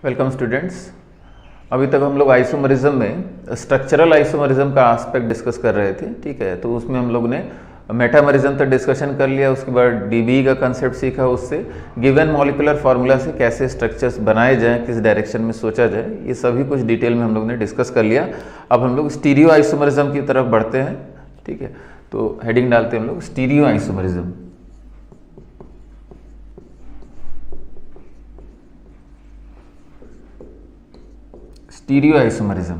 Welcome students. अभी तक हम लोग आइसोमरिज्म में स्ट्रक्चरल आइसोमरिज्म का एस्पेक्ट डिस्कस कर रहे थे। ठीक है, तो उसमें हम लोग ने मेटामरिज्म तक डिस्कशन कर लिया। उसके बाद डीबी का कंसेप्ट सीखा, उससे गिवन मॉलिक्यूलर फार्मूला से कैसे स्ट्रक्चर्स बनाए जाएं, किस डायरेक्शन में सोचा जाए, ये सभी कुछ डिटेल में हम लोग ने डिस्कस कर लिया। अब हम लोग स्टीरियो आइसोमरिज्म की तरफ बढ़ते हैं। ठीक है, तो हेडिंग डालते हैं हम लोग स्टीरियो आइसोमरिज्म। Stereo isomerism.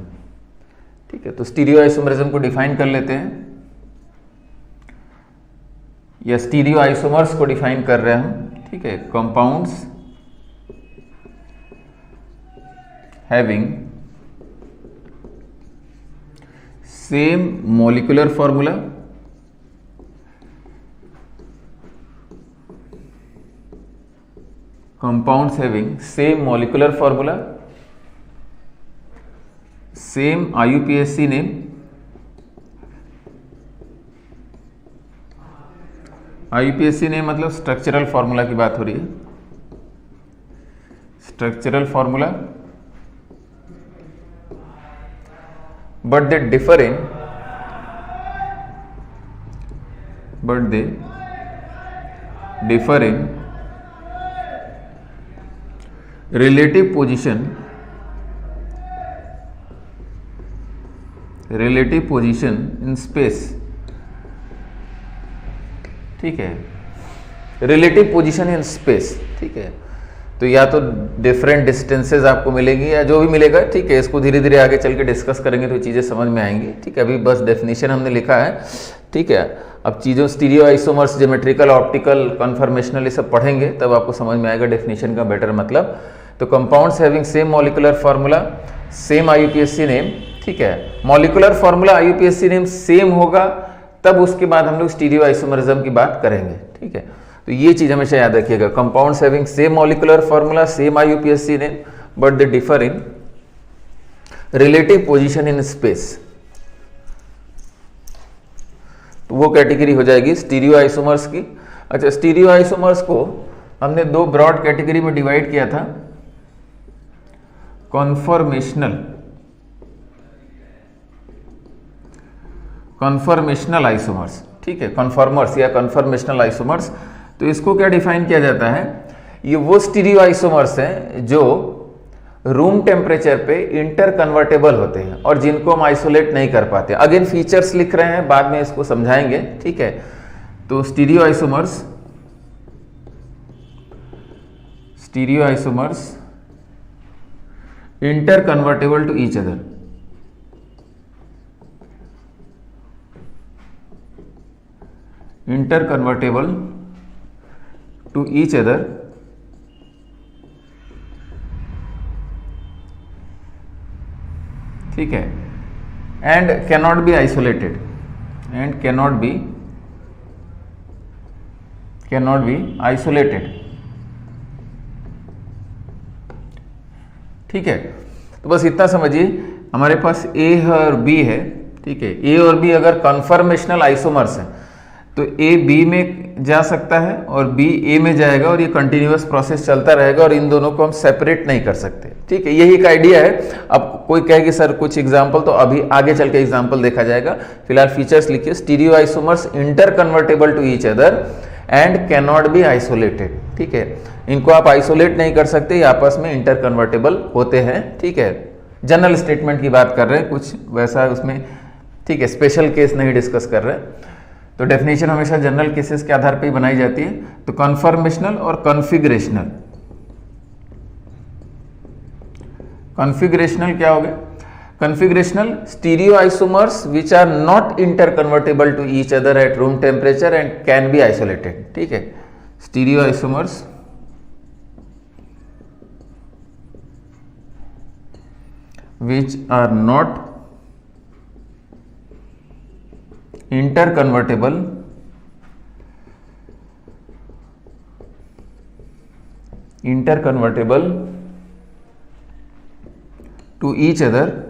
ठीक है, तो स्टीरियो आइसोमरिज्म को डिफाइन कर लेते हैं, या स्टीरियो आइसोमर्स को डिफाइन कर रहे हैं हम। ठीक है, compounds having same molecular formula compounds having same molecular formula, same IUPAC name, IUPAC name मतलब स्ट्रक्चरल फॉर्मूला की बात हो रही है। Structural formula, but they differ in relative position in space. ठीक है, रिलेटिव पोजीशन इन स्पेस। ठीक है, तो या तो डिफरेंट डिस्टेंसेस आपको मिलेंगी या जो भी मिलेगा। ठीक है, इसको धीरे धीरे आगे चल के डिस्कस करेंगे तो चीज़ें समझ में आएंगी। ठीक है, अभी बस डेफिनेशन हमने लिखा है। ठीक है, अब चीज़ों stereo isomers, geometrical, optical, conformational, ये सब पढ़ेंगे तब आपको समझ में आएगा डेफिनेशन का बेटर मतलब। तो compounds having same molecular formula, same IUPAC name. ठीक है, molecular formula IUPAC name same होगा तब उसके बाद हम लोग स्टीरियो आइसोमरिज्म की बात करेंगे। ठीक है, तो ये चीज हमेशा याद रखिएगा, compounds having same molecular formula, same IUPAC name, but they differ in relative position in space. तो वो कैटेगरी हो जाएगी स्टीरियो आइसोमर्स की। अच्छा, स्टीरियो आइसोमर्स को हमने दो ब्रॉड कैटेगरी में डिवाइड किया था, कन्फर्मेशनल आइसोमर्स। ठीक है, कन्फर्मर्स या कन्फर्मेशनल आइसोमर्स। तो इसको क्या डिफाइन किया जाता है, ये वो स्टीरियो आइसोमर्स हैं जो रूम टेम्परेचर पे इंटर कन्वर्टेबल होते हैं और जिनको हम आइसोलेट नहीं कर पाते। अगेन फीचर्स लिख रहे हैं, बाद में इसको समझाएंगे। ठीक है, तो stereoisomers interconvertible to each other. interconvertible to each other ठीक है, and cannot be isolated ठीक है, तो बस इतना समझिए, हमारे पास A और B है। ठीक है, A और B अगर कन्फर्मेशनल आइसोमर्स हैं तो A B में जा सकता है और B A में जाएगा और ये कंटिन्यूअस प्रोसेस चलता रहेगा और इन दोनों को हम सेपरेट नहीं कर सकते। ठीक है, यही एक आइडिया है। अब कोई कहे कि सर कुछ एग्जांपल, तो अभी आगे चल के एग्जांपल देखा जाएगा। फिलहाल फीचर्स लिखिए, stereoisomers interconvertible to each other and can not be isolated. ठीक है, इनको आप आइसोलेट नहीं कर सकते, ये आपस में इंटर कन्वर्टेबल होते हैं। ठीक है, जनरल स्टेटमेंट की बात कर रहे हैं, कुछ वैसा उसमें। ठीक है, स्पेशल केस नहीं डिस्कस कर रहे हैं। तो डेफिनेशन हमेशा जनरल केसेस के आधार पर ही बनाई जाती है। तो कन्फर्मेशनल और कन्फिगरेशनल क्या हो गया? Configurational stereo isomers which are not interconvertible to each other at room temperature and can be isolated. ठीक है, stereo isomers which are not interconvertible to each other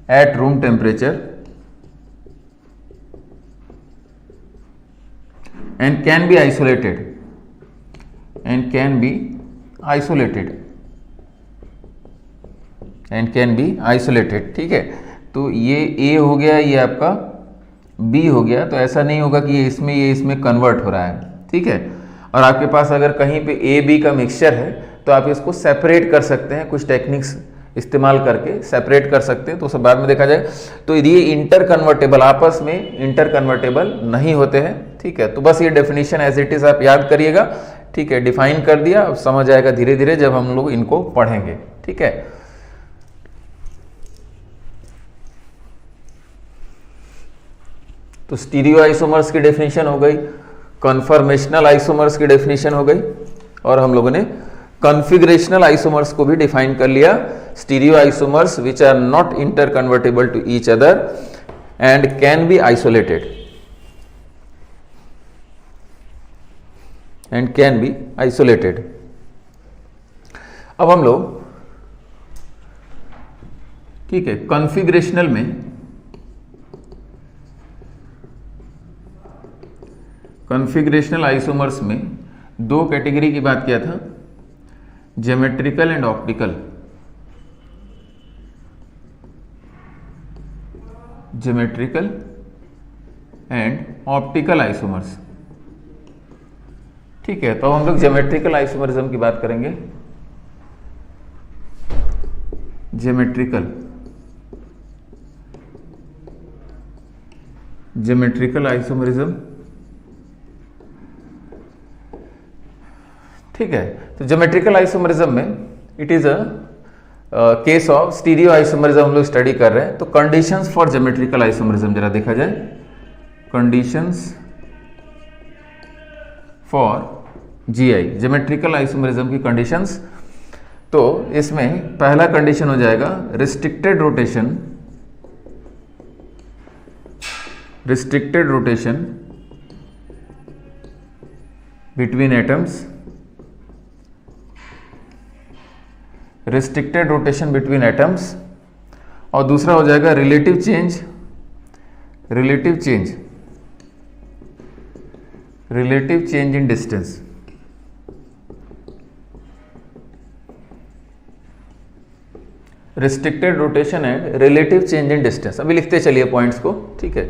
at room temperature and can be isolated isolated and can be isolated. ठीक है, तो ये ए हो गया, ये आपका बी हो गया, तो ऐसा नहीं होगा कि ये इसमें कन्वर्ट हो रहा है। ठीक है, और आपके पास अगर कहीं पे ए बी का मिक्सचर है तो आप इसको सेपरेट कर सकते हैं, कुछ टेक्निक्स इस्तेमाल करके सेपरेट कर सकते हैं, तो सब बाद में देखा जाए। तो ये इंटर कन्वर्टेबल, आपस में इंटर कन्वर्टेबल नहीं होते हैं। ठीक है, तो बस ये डेफिनेशन एज इट इज आप याद करिएगा। ठीक है, डिफाइन कर दिया, अब समझ आएगा धीरे धीरे जब हम लोग इनको पढ़ेंगे। ठीक है, तो स्टीरियो आइसोमर्स की डेफिनेशन हो गई, कन्फर्मेशनल आइसोमर्स की डेफिनेशन हो गई, और हम लोगों ने कॉन्फ़िगरेशनल आइसोमर्स को भी डिफाइन कर लिया। Stereo isomers which are not interconvertible to each other and can be isolated अब हम लोग, ठीक है, कॉन्फ़िगरेशनल में कॉन्फ़िगरेशनल आइसोमर्स में दो कैटेगरी की बात किया था, geometrical and optical. Geometrical and optical isomers. ठीक है, तो हम लोग ज्योमेट्रिकल आइसोमरिज्म की बात करेंगे। Geometrical isomerism. ठीक है, तो ज्योमेट्रिकल आइसोमरिज्म में it is a case of stereo isomerism हम लोग स्टडी कर रहे हैं। तो कंडीशंस फॉर ज्योमेट्रिकल आइसोमरिज्म जरा देखा जाए। Conditions for GI, geometrical isomerism की कंडीशंस। तो इसमें पहला कंडीशन हो जाएगा restricted rotation between atoms, restricted rotation between atoms, और दूसरा हो जाएगा relative change in distance. Restricted rotation and relative change in distance. अभी लिखते चलिए पॉइंट्स को। ठीक है,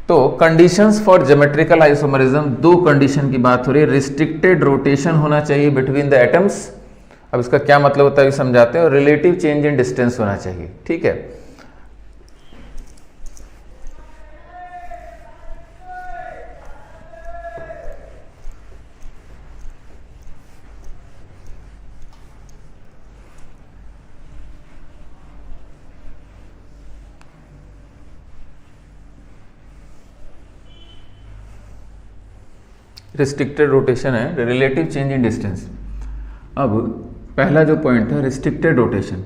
तो कंडीशंस फॉर ज्योमेट्रिकल आइसोमरिज्म, दो कंडीशन की बात हो रही है। रिस्ट्रिक्टेड रोटेशन होना चाहिए बिटवीन द एटम्स, अब इसका क्या मतलब होता है समझाते हैं, और रिलेटिव चेंज इन डिस्टेंस होना चाहिए। ठीक है, restricted rotation and relative change in distance. अब पहला जो पॉइंट था रिस्ट्रिक्टेड रोटेशन,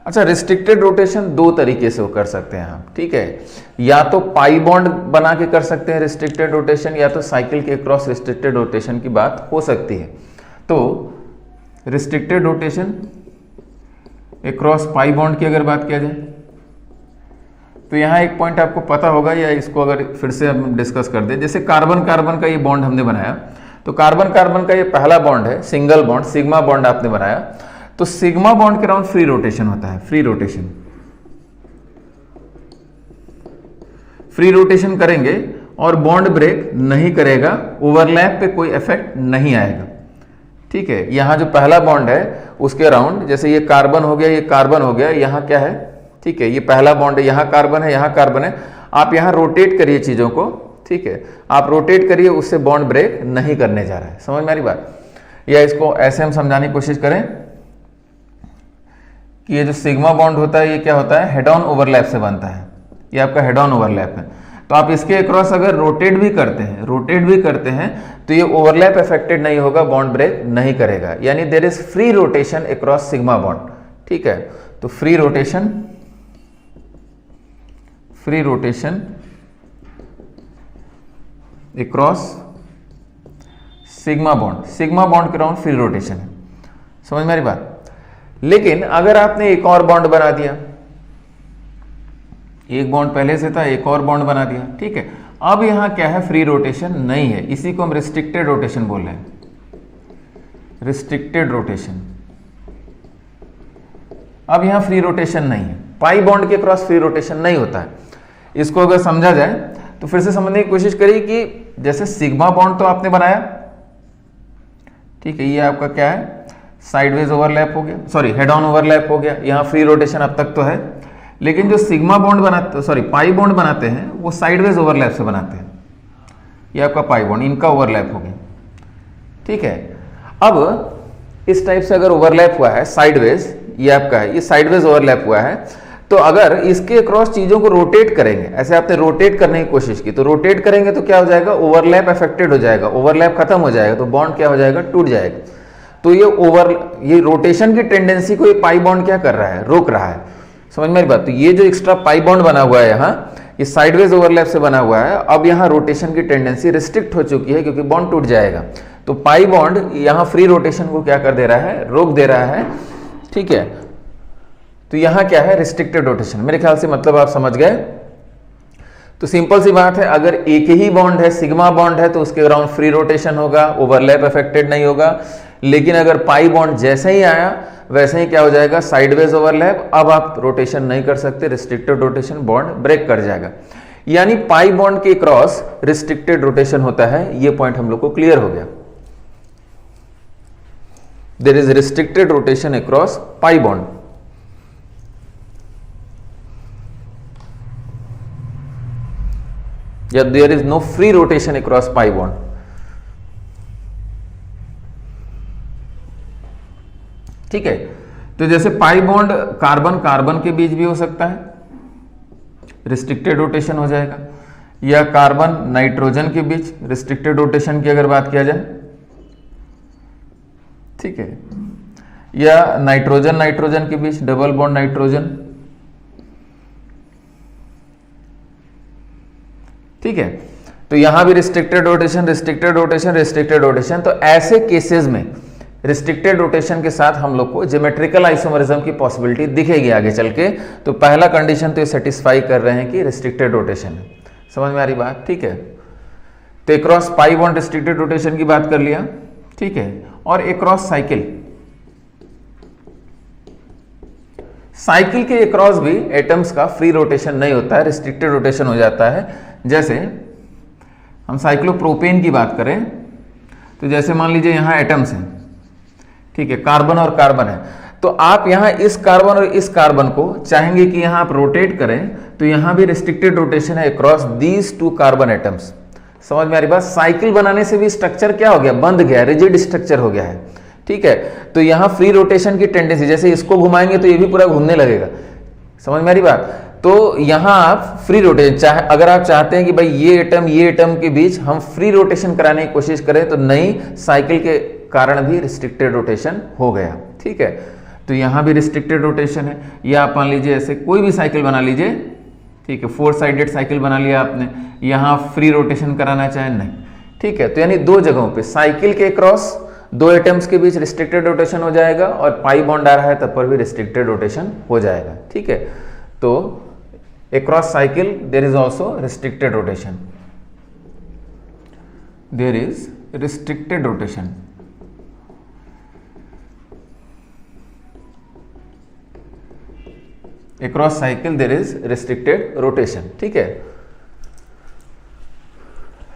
अच्छा रिस्ट्रिक्टेड रोटेशन दो तरीके से कर सकते हैं हम। ठीक है, या तो पाई बॉन्ड बना के कर सकते हैं रिस्ट्रिक्टेड रोटेशन, या तो साइकिल के क्रॉस रिस्ट्रिक्टेड रोटेशन की बात हो सकती है। तो restricted rotation across pi bond की अगर बात किया जाए तो यहाँ एक पॉइंट आपको पता होगा, या इसको अगर फिर से हम डिस्कस कर दें, जैसे कार्बन कार्बन का ये बॉन्ड हमने बनाया, तो कार्बन कार्बन का ये पहला बॉन्ड है, सिंगल बॉन्ड, सिग्मा बॉन्ड आपने बनाया, तो सिग्मा बॉन्ड के अराउंड फ्री रोटेशन होता है। फ्री रोटेशन करेंगे और बॉन्ड ब्रेक नहीं करेगा, ओवरलैप पे कोई इफेक्ट नहीं आएगा। ठीक है, यहां जो पहला बॉन्ड है उसके अराउंड, जैसे ये कार्बन हो गया, ये कार्बन हो गया, यहां क्या है, ठीक है, ये पहला बॉन्ड है, यहां कार्बन है, यहां कार्बन है, आप यहां रोटेट करिए चीजों को। ठीक है, आप रोटेट करिए, उससे बॉन्ड ब्रेक नहीं करने जा रहा है। समझ में आ रही बात? या इसको ऐसे हम समझाने की कोशिश करें कि ये जो सिग्मा बॉन्ड होता है ये क्या होता है, हेड ऑन ओवरलैप से बनता है, ये आपका हेड ऑन ओवरलैप है। तो आप इसके अक्रॉस अगर रोटेट भी करते हैं तो ये ओवरलैप अफेक्टेड नहीं होगा, बॉन्ड ब्रेक नहीं करेगा, यानी there is free rotation across sigma bond. ठीक है, तो free rotation across sigma bond के अराउंड फ्री रोटेशन है। समझ में आ रही बात? लेकिन अगर आपने एक और बॉन्ड बना दिया, एक बॉन्ड पहले से था, एक और बॉन्ड बना दिया, ठीक है। अब यहां क्या है, फ्री रोटेशन नहीं है, इसी को हम रिस्ट्रिक्टेड रोटेशन बोल रहे हैं, रिस्ट्रिक्टेड रोटेशन। अब यहां फ्री रोटेशन नहीं है, पाई बॉन्ड के क्रॉस फ्री रोटेशन नहीं होता है। इसको अगर समझा जाए तो फिर से समझने की कोशिश करिए कि जैसे सिग्मा बॉन्ड तो आपने बनाया, ठीक है, ये आपका क्या है, साइडवेज ओवरलैप हो गया, सॉरी हेड ऑन ओवरलैप हो गया, यहां फ्री रोटेशन अब तक तो है। लेकिन जो सिग्मा बॉन्ड बनाते, सॉरी पाई बॉन्ड बनाते हैं, वो साइडवेज ओवरलैप से बनाते हैं। ये आपका पाई बॉन्ड, इनका ओवरलैप हो गया, ठीक है। अब इस टाइप से अगर ओवरलैप हुआ है साइडवेज, ये आपका है, ये साइडवेज ओवरलैप हुआ है, तो अगर इसके क्रॉस चीजों को रोटेट करेंगे, ऐसे आपने रोटेट करने की कोशिश की, तो रोटेट करेंगे तो क्या हो जाएगा, ओवरलैप अफेक्टेड हो जाएगा, ओवरलैप खत्म हो जाएगा, तो बॉन्ड क्या हो जाएगा, टूट जाएगा। तो ये रोटेशन की टेंडेंसी को ये पाई बॉन्ड क्या कर रहा है, रोक रहा है। समझ में आ रही बात। तो ये जो एक्स्ट्रा पाई बॉन्ड बना हुआ है यहाँ, ये साइडवेज ओवरलैप से बना हुआ है, अब यहाँ रोटेशन की टेंडेंसी रिस्ट्रिक्ट हो चुकी है क्योंकि बॉन्ड टूट जाएगा। तो पाई बॉन्ड यहाँ फ्री रोटेशन को क्या कर दे रहा है, रोक दे रहा है, ठीक है। तो यहाँ क्या है, रिस्ट्रिक्टेड रोटेशन। मेरे ख्याल से मतलब आप समझ गए। तो सिंपल सी बात है, अगर एक ही बॉन्ड है, सिग्मा बॉन्ड है, तो उसके अराउंड फ्री रोटेशन होगा, ओवरलैप अफेक्टेड नहीं होगा। लेकिन अगर पाई बॉन्ड जैसे ही आया वैसे ही क्या हो जाएगा, साइडवेज ओवरलैप, अब आप रोटेशन नहीं कर सकते, रिस्ट्रिक्टेड रोटेशन, बॉन्ड ब्रेक कर जाएगा। यानी पाई बॉन्ड के क्रॉस रिस्ट्रिक्टेड रोटेशन होता है। ये पॉइंट हम लोग को क्लियर हो गया। There is restricted rotation across pi bond. या there is no free rotation across pi bond. ठीक है। तो जैसे पाई बॉन्ड कार्बन कार्बन के बीच भी हो सकता है, रिस्ट्रिक्टेड रोटेशन हो जाएगा, या कार्बन नाइट्रोजन के बीच रिस्ट्रिक्टेड रोटेशन की अगर बात किया जाए, ठीक है, या नाइट्रोजन नाइट्रोजन के बीच डबल बॉन्ड नाइट्रोजन, ठीक है। तो यहां भी restricted rotation, restricted rotation, restricted rotation. तो ऐसे केसेस में रिस्ट्रिक्टेड रोटेशन के साथ हम लोग को ज्योमेट्रिकल आइसोमरिज्म की पॉसिबिलिटी दिखेगी आगे चल के। तो पहला कंडीशन तो ये सेटिस्फाई कर रहे हैं कि रिस्ट्रिक्टेड रोटेशन है। समझ में आ रही बात, ठीक है। तो across pi bond restricted rotation की बात कर लिया, ठीक है। और एक्रॉस साइकिल, साइकिल के एक्रॉस भी एटम्स का फ्री रोटेशन नहीं होता है, रिस्ट्रिक्टेड रोटेशन हो जाता है। जैसे हम साइक्लोप्रोपेन की बात करें, तो जैसे मान लीजिए यहां एटम्स हैं, ठीक है, कार्बन और कार्बन है, तो आप यहां इस कार्बन और इस कार्बन को चाहेंगे कि यहां आप रोटेट करें, तो यहां भी रिस्ट्रिक्टेड रोटेशन है across these two carbon atoms. समझ में आ रही बात। साइकिल बनाने से भी स्ट्रक्चर क्या हो गया, बंध गया, रिजिड स्ट्रक्चर हो गया है, ठीक है। तो यहां फ्री रोटेशन की टेंडेंसी, जैसे इसको घुमाएंगे तो ये भी पूरा घूमने लगेगा। समझ में आ रही बात। तो यहां आप फ्री रोटेशन, चाहे अगर आप चाहते हैं कि भाई ये एटम के बीच हम फ्री रोटेशन कराने की कोशिश करें, तो नहीं, साइकिल के कारण भी रिस्ट्रिक्टेड रोटेशन हो गया, ठीक है। तो यहां भी रिस्ट्रिक्टेड रोटेशन है। या आप मान लीजिए ऐसे कोई भी साइकिल बना लीजिए, ठीक है, 4 साइडेड साइकिल बना लिया आपने, यहां फ्री रोटेशन कराना चाहे नहीं, ठीक है। तो यानी दो जगहों पे साइकिल के क्रॉस दो एटम्स के बीच रिस्ट्रिक्टेड रोटेशन हो जाएगा, और पाई बॉन्ड आ रहा है तब पर भी रिस्ट्रिक्टेड रोटेशन हो जाएगा, ठीक है। तो across cycle there is also restricted rotation, there is restricted rotation। across cycle there is restricted rotation, ठीक है।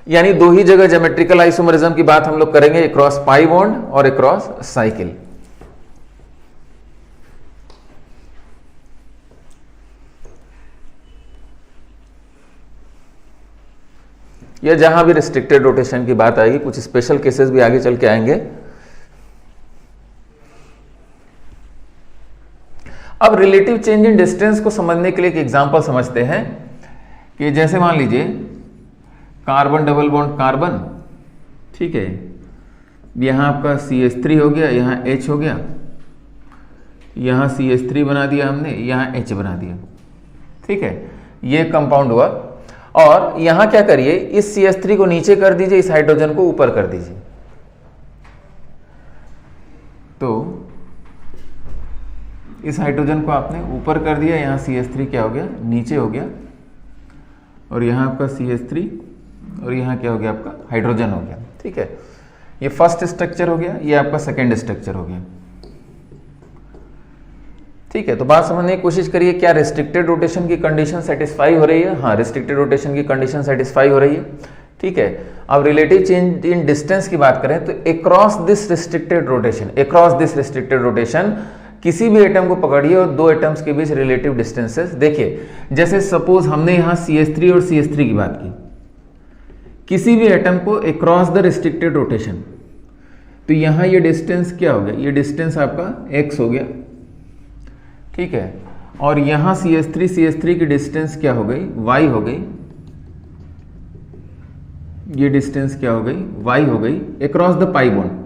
यानी दो ही जगह ज्योमेट्रिकल आइसोमरिज्म की बात हम लोग करेंगे, across पाई बॉन्ड और across साइकिल। या जहां भी रिस्ट्रिक्टेड रोटेशन की बात आएगी, कुछ स्पेशल केसेस भी आगे चल के आएंगे। अब रिलेटिव चेंज इन डिस्टेंस को समझने के लिए एक एग्जांपल समझते हैं कि जैसे मान लीजिए कार्बन डबल बॉन्ड कार्बन, ठीक है, यहां आपका CH3 हो गया, यहां H हो गया, यहां CH3 बना दिया हमने, यहां H बना दिया, ठीक है, ये कंपाउंड हुआ। और यहां क्या करिए, इस CH3 को नीचे कर दीजिए, इस हाइड्रोजन को ऊपर कर दीजिए। तो इस हाइड्रोजन को आपने ऊपर कर दिया, यहाँ CH3 क्या हो गया, नीचे हो गया, और यहाँ आपका CH3 और यहाँ क्या हो गया, आपका हाइड्रोजन हो गया। ठीक है, ये फर्स्ट स्ट्रक्चर हो गया, ये आपका सेकेंड स्ट्रक्चर हो गया। ठीक है, तो बात समझने की कोशिश करिए, क्या रिस्ट्रिक्टेड रोटेशन की कंडीशन सेटिस्फाई हो रही है? हाँ, रिस्ट्रिक्टेड रोटेशन की कंडीशन सेटिस्फाई हो रही है। ठीक है, अब रिलेटिव चेंज इन डिस्टेंस की बात करें तो अक्रॉस दिस रिस्ट्रिक्टेड रोटेशन किसी भी एटम को पकड़िए और दो एटम्स के बीच रिलेटिव डिस्टेंसेस देखिए। जैसे सपोज हमने यहाँ CH3 और CH3 की बात की, किसी भी एटम को अक्रॉस द रिस्ट्रिक्टेड रोटेशन, तो यहाँ ये डिस्टेंस क्या हो गया, ये डिस्टेंस आपका x हो गया। ठीक है, और यहाँ CH3 की डिस्टेंस क्या हो गई, y हो गई। ये डिस्टेंस क्या हो गई, y हो गई अक्रॉस द पाई बॉन्ड।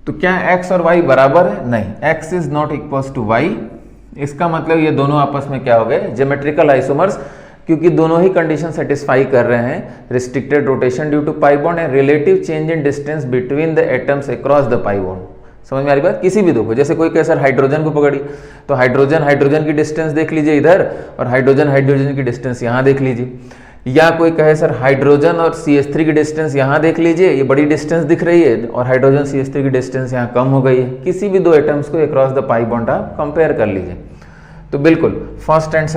तो क्या x और y बराबर है? नहीं, x is not equals to y। इसका मतलब ये दोनों आपस में क्या हो गए, ज्योमेट्रिकल आइसोमर्स, क्योंकि दोनों ही कंडीशन सेटिस्फाई कर रहे हैं, restricted rotation due to pi bond and relative change in distance between the atoms across the pi bond. समझ में आ रही बात? किसी भी दो को, जैसे कोई कहे सर हाइड्रोजन को पकड़ी, तो हाइड्रोजन की डिस्टेंस देख लीजिए इधर, और हाइड्रोजन की डिस्टेंस यहाँ देख लीजिए। या कोई कहे सर हाइड्रोजन और CH3 की डिस्टेंस यहाँ देख लीजिए, ये बड़ी डिस्टेंस दिख रही है, और हाइड्रोजन CH3 की डिस्टेंस यहाँ कम हो गई है। किसी भी दो एटम्स को अक्रॉस द पाई बॉन्ड आप कंपेयर कर लीजिए। तो बिल्कुल first and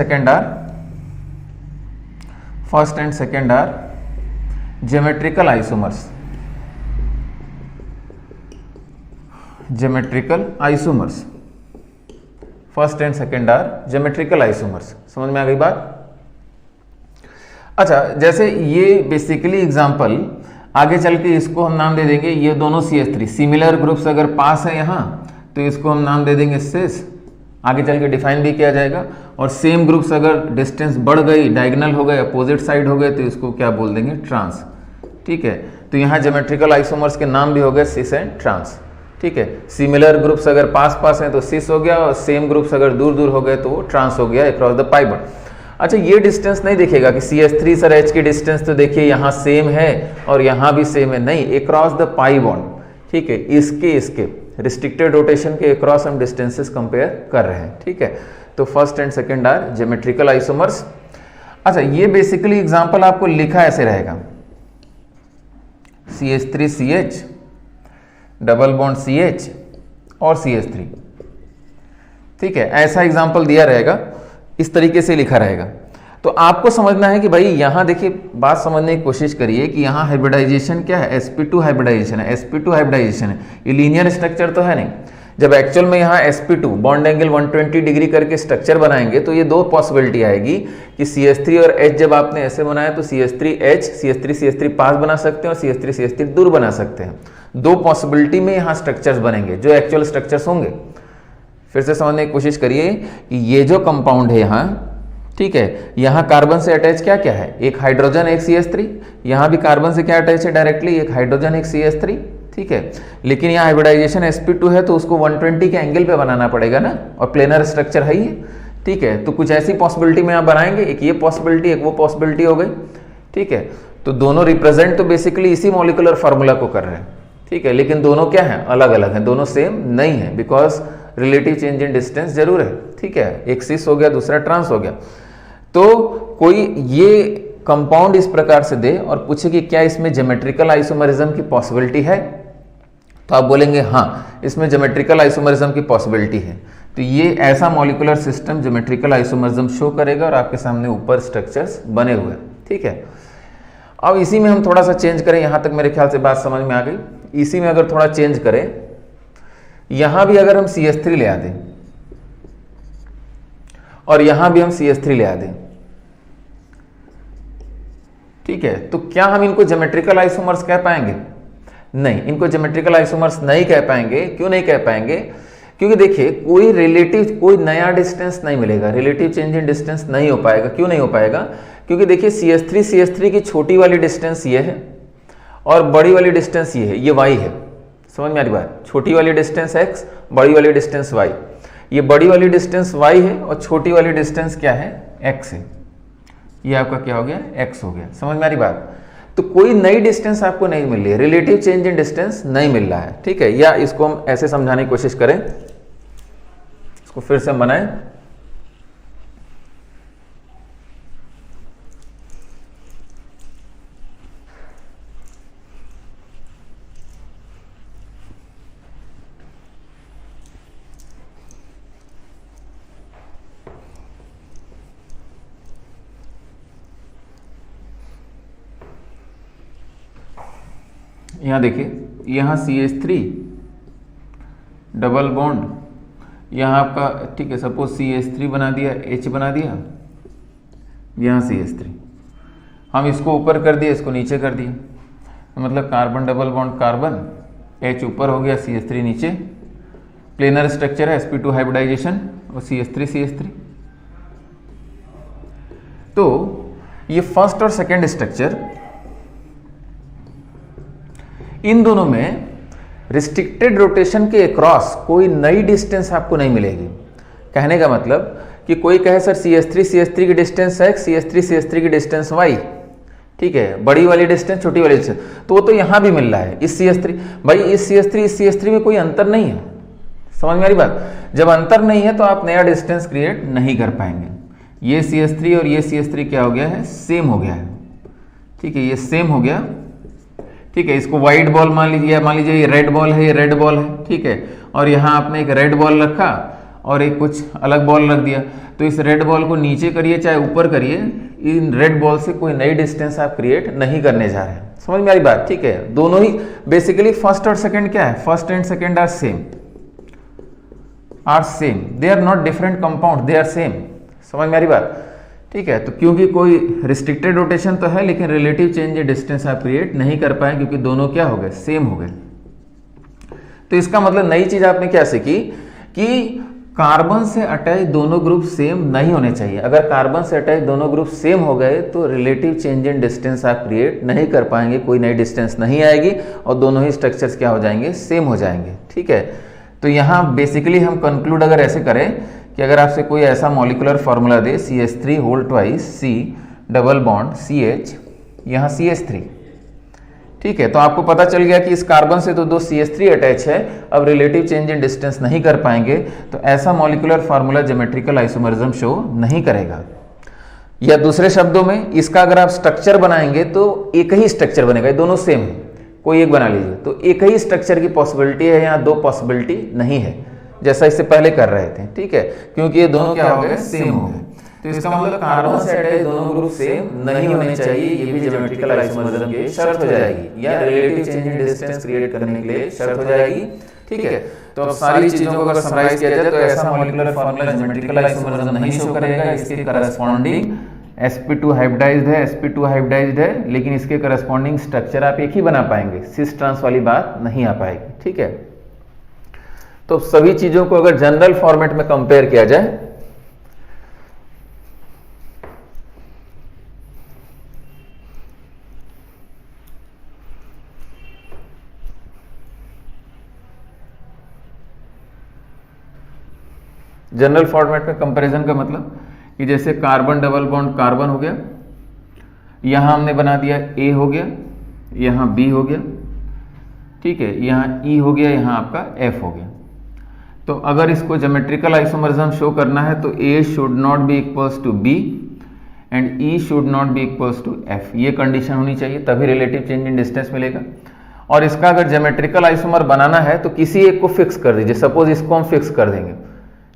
second are geometrical isomers. First and second are geometrical isomers. समझ में आ गई बात? अच्छा, जैसे ये बेसिकली एग्जांपल, आगे चल के इसको हम नाम दे देंगे, ये दोनों CH3 सिमिलर ग्रुप्स अगर पास है यहाँ, तो इसको हम नाम दे देंगे सिस। आगे चल के डिफाइन भी किया जाएगा। और सेम ग्रुप्स अगर डिस्टेंस बढ़ गई, डायगोनल हो गए, अपोजिट साइड हो गए, तो इसको क्या बोल देंगे, ट्रांस। ठीक है, तो यहाँ ज्योमेट्रिकल आइसोमर्स के नाम भी हो गए सिस एंड ट्रांस। ठीक है, सिमिलर ग्रुप्स अगर पास पास हैं तो सिस हो गया, और सेम ग्रुप्स अगर दूर दूर हो गए तो वो ट्रांस हो गया अक्रॉस द पाई बॉन्ड। अच्छा, ये डिस्टेंस नहीं दिखेगा कि CH3 सर H की डिस्टेंस तो देखिए यहाँ सेम है और यहाँ भी सेम है, नहीं, अक्रॉस द पाई बॉन्ड। ठीक है, इसके रिस्ट्रिक्टेड रोटेशन के अक्रॉस हम डिस्टेंसेस कंपेयर कर रहे हैं। ठीक है, तो first and second are geometrical isomers. अच्छा, ये बेसिकली एग्जांपल आपको लिखा ऐसे रहेगा, CH3CH डबल बॉन्ड CH और CH3। ठीक है, ऐसा एग्जांपल दिया रहेगा, इस तरीके से लिखा रहेगा। तो आपको समझना है कि भाई यहाँ देखिए, बात समझने की कोशिश करिए कि यहाँ हाइब्रिडाइजेशन क्या है, sp2 हाइब्रिडाइजेशन है, sp2 हाइब्रिडाइजेशन है, ये लीनियर स्ट्रक्चर तो है नहीं। जब एक्चुअल में यहाँ sp2 बॉन्ड एंगल 120 डिग्री करके स्ट्रक्चर बनाएंगे, तो ये दो पॉसिबिलिटी आएगी कि CH3 और H जब आपने ऐसे बनाया तो CH3H CH3 पास बना सकते हैं और CH3 दूर बना सकते हैं। दो पॉसिबिलिटी में यहाँ स्ट्रक्चर्स बनेंगे जो एक्चुअल स्ट्रक्चर्स होंगे। फिर से समझने की कोशिश करिए कि ये जो कंपाउंड है यहाँ, ठीक है, यहाँ कार्बन से अटैच क्या क्या है, एक हाइड्रोजन एक CH3, यहाँ भी कार्बन से क्या अटैच है डायरेक्टली, एक हाइड्रोजन एक CH3। ठीक है, लेकिन यहाँ हाइब्रिडाइजेशन sp2 है तो उसको 120 के एंगल पे बनाना पड़ेगा ना, और प्लेनर स्ट्रक्चर है ही। ठीक है, तो कुछ ऐसी पॉसिबिलिटी में आप बनाएंगे, एक ये पॉसिबिलिटी एक वो पॉसिबिलिटी हो गई। ठीक है, तो दोनों रिप्रेजेंट तो बेसिकली इसी मॉलिक्यूलर फार्मूला को कर रहे हैं। ठीक है, लेकिन दोनों क्या हैं, अलग अलग हैं, दोनों सेम नहीं है, because relative change in distance जरूर है। ठीक है, एक सिस हो गया, दूसरा ट्रांस हो गया। तो कोई ये कंपाउंड इस प्रकार से दे और पूछे कि क्या इसमें ज्योमेट्रिकल आइसोमरिज्म की पॉसिबिलिटी है, तो आप बोलेंगे हाँ, इसमें ज्योमेट्रिकल आइसोमरिज्म की पॉसिबिलिटी है। तो ये ऐसा molecular system geometrical isomerism show करेगा और आपके सामने ऊपर स्ट्रक्चर्स बने हुए। ठीक है, अब इसी में हम थोड़ा सा चेंज करें, यहां तक मेरे ख्याल से बात समझ में आ गई। इसी में अगर थोड़ा चेंज करें, यहां भी अगर हम CH3 ले आ दें और यहां भी हम CH3 ले आ दें, ठीक है, तो क्या हम इनको ज्योमेट्रिकल आइसोमर्स कह पाएंगे? नहीं, इनको ज्योमेट्रिकल आइसोमर्स नहीं कह पाएंगे। क्यों नहीं कह पाएंगे? क्योंकि देखिए कोई नया डिस्टेंस नहीं मिलेगा, रिलेटिव चेंज इन डिस्टेंस नहीं हो पाएगा। क्यों नहीं हो पाएगा? क्योंकि देखिए CH3 की छोटी वाली डिस्टेंस ये है और बड़ी वाली डिस्टेंस ये है, ये y है। समझ में आ रही बात? छोटी वाली डिस्टेंस x, बड़ी वाली डिस्टेंस y। ये बड़ी वाली डिस्टेंस y है और छोटी वाली डिस्टेंस क्या है, x है। ये आपका क्या हो गया, x हो गया। समझ में आ रही बात? तो कोई नई डिस्टेंस आपको नहीं मिल रही है, रिलेटिव चेंज इन डिस्टेंस नहीं मिल रहा है। ठीक है, या इसको हम ऐसे समझाने की कोशिश करें, इसको फिर से बनाएं। यहाँ देखिए, यहाँ CH3 डबल बॉन्ड, यहाँ आपका ठीक है, सपोज CH3 बना दिया, H बना दिया, यहाँ CH3, हम इसको ऊपर कर दिए, इसको नीचे कर दिए, तो मतलब carbon double bond carbon, H ऊपर हो गया, CH3 नीचे, प्लेनर स्ट्रक्चर है, sp2 हाइब्रिडाइजेशन और CH3 तो ये फर्स्ट और सेकेंड स्ट्रक्चर, इन दोनों में रिस्ट्रिक्टेड रोटेशन के अक्रॉस कोई नई डिस्टेंस आपको नहीं मिलेगी। कहने का मतलब कि कोई कहे सर CH3 की डिस्टेंस x, CH3 की डिस्टेंस y, ठीक है, बड़ी वाली डिस्टेंस छोटी वाली डिस्टेंस, तो वो तो यहां भी मिल रहा है इस CH3, भाई इस CH3 में कोई अंतर नहीं है। समझ में आ रही बात? जब अंतर नहीं है तो आप नया डिस्टेंस क्रिएट नहीं कर पाएंगे। ये CH3 और ये CH3 क्या हो गया है, सेम हो गया है, ठीक है, ये सेम हो गया, ठीक है। इसको व्हाइट बॉल मान लीजिए ये रेड बॉल है, ये रेड बॉल है, ठीक है, और यहाँ आपने एक रेड बॉल रखा और एक कुछ अलग बॉल रख दिया, तो इस रेड बॉल को नीचे करिए चाहे ऊपर करिए, इन रेड बॉल से कोई नई डिस्टेंस आप क्रिएट नहीं करने जा रहे हैं। समझ में आ रही बात? ठीक है, दोनों ही बेसिकली फर्स्ट और सेकेंड क्या है, first and second are same, they are not different compound, they are same. समझ में आ रही बात? ठीक है, तो क्योंकि कोई रिस्ट्रिक्टेड रोटेशन तो है लेकिन रिलेटिव चेंज डिस्टेंस आप क्रिएट नहीं कर पाए क्योंकि दोनों क्या हो गए, सेम हो गए। तो इसका मतलब नई चीज आपने क्या सीखी कि कार्बन से अटैच दोनों ग्रुप सेम नहीं होने चाहिए। अगर कार्बन से अटैच दोनों ग्रुप सेम हो गए तो रिलेटिव चेंज इन डिस्टेंस आप क्रिएट नहीं कर पाएंगे, कोई नई डिस्टेंस नहीं आएगी और दोनों ही स्ट्रक्चर्स क्या हो जाएंगे, सेम हो जाएंगे। ठीक है, तो यहाँ बेसिकली हम कंक्लूड अगर ऐसे करें कि अगर आपसे कोई ऐसा मॉलिकुलर फार्मूला दे CH3 whole twice C double bond CH, यहाँ CH3, ठीक है, तो आपको पता चल गया कि इस कार्बन से तो दो CH3 अटैच है, अब रिलेटिव चेंज इन डिस्टेंस नहीं कर पाएंगे, तो ऐसा molecular formula geometrical isomerism show नहीं करेगा। या दूसरे शब्दों में इसका अगर आप स्ट्रक्चर बनाएंगे तो एक ही स्ट्रक्चर बनेगा, ये दोनों सेम है, कोई एक बना लीजिए, तो एक ही स्ट्रक्चर की पॉसिबिलिटी है, यहाँ दो पॉसिबिलिटी नहीं है जैसा इससे पहले कर रहे थे। ठीक है, क्योंकि ये दोनों क्या हो गए, सेम हो गए। तो इसका मतलब कार्बन से अटैच दोनों ग्रुप सेम नहीं होने चाहिए, ये भी ज्योमेट्रिकल आइसोमरिज्म की शर्त हो जाएगी या relative change in distance create करने के लिए शर्त हो जाएगी। ठीक है, तो अब सारी चीजों को अगर समराइज किया जाए तो ऐसा मॉलिक्यूलर फार्मूला ज्योमेट्रिकल आइसोमरिज्म नहीं शो करेगा, इसके करस्पॉन्डिंग sp2 हाइब्रिडाइज्ड है, लेकिन इसके करस्पॉन्डिंग स्ट्रक्चर आप एक ही बना पाएंगे, सिस ट्रांस वाली बात नहीं आ पाएगी। ठीक है, तो सभी चीजों को अगर जनरल फॉर्मेट में कंपेयर किया जाए जनरल फॉर्मेट में कंपैरिजन का मतलब कि जैसे कार्बन डबल बॉन्ड कार्बन हो गया, यहां हमने बना दिया A हो गया, यहां B हो गया, ठीक है, यहां E हो गया, यहां आपका F हो गया। तो अगर इसको ज्योमेट्रिकल आइसोमरिज्म शो करना है तो A should not be equals to B and E should not be equals to F, ये कंडीशन होनी चाहिए, तभी रिलेटिव चेंज इन डिस्टेंस मिलेगा। और इसका अगर ज्योमेट्रिकल आइसोमर बनाना है तो किसी एक को फिक्स कर दीजिए, सपोज इसको हम फिक्स कर देंगे।